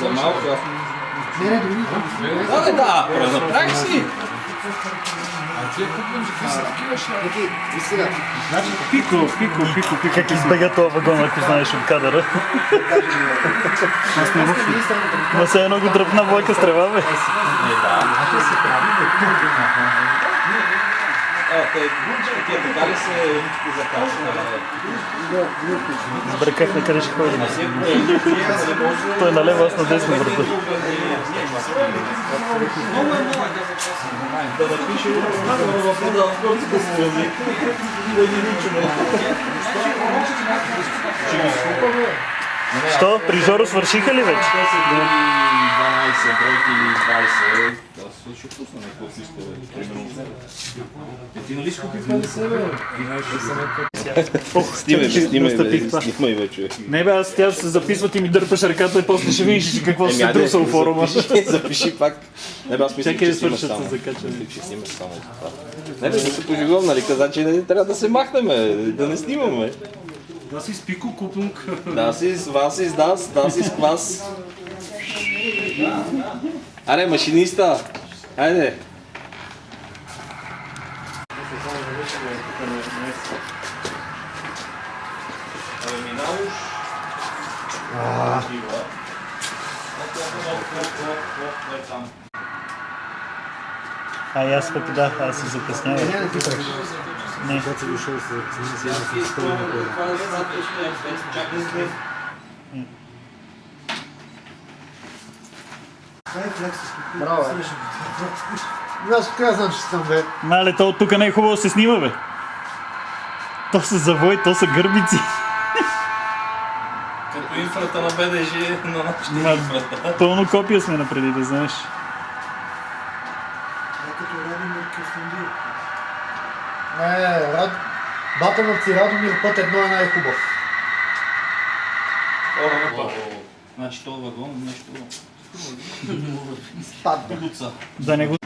За малко. Да, направих си. Пико, как избега този вагон, ако знаеш от кадъра. Ма се едно го дръпна Бойка с трева, бе. Тия така ли се закачва? Сбърках на къде ще ходим. Той е налево, аз надесно врата. Да напише Що? При Жоро свършиха ли вече? 12 бройки или 20. Да, ще пусна някакво писка, примерно. Ти нали скупи 50, бе? Снимай вече. Не бе, аз тя се записват и ми дърпаш ръката и после ще видиш какво се друсал форума. Запиши пак. Не бе, аз мисля, че снимаш само. Че снимаш само за това. Не бе, да се пожигом, нали каза, че не трябва да се махнем, да не снимаме. Das ist Pico Kupplung. Das ist, was ist das? Das ist was? Аре, машиниста! Айде! Аз пък да, аз се закъснявам. Не, когато си дошъл с Браво, бе. Аз казвам, че съм, бе. мале, то от тук не е хубаво да се снима, бе. То са завой, то са гърбици. Като инфрата на БДЖ на нашата инфрата. Пълно копия сме напреди, да знаеш. Не, Батановци Радомир път едно е най-хубав. Значи този вагон нещо... Падна. Да не го...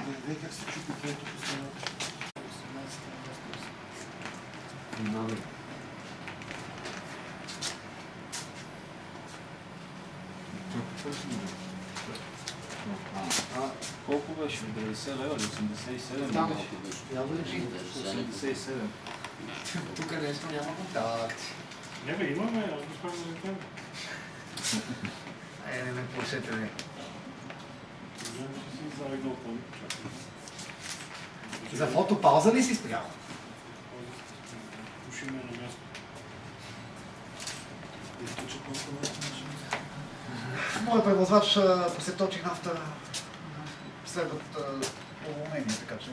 Колко беше? 90 лева или 87? Там. Беше. 87. Тук нещо няма контакт. Не бе, имаме, аз го спомням за това. Не ме пушете, не. За фотопауза ли си спрял? Моят превозвач посеточих нафта следват уволнение, така че...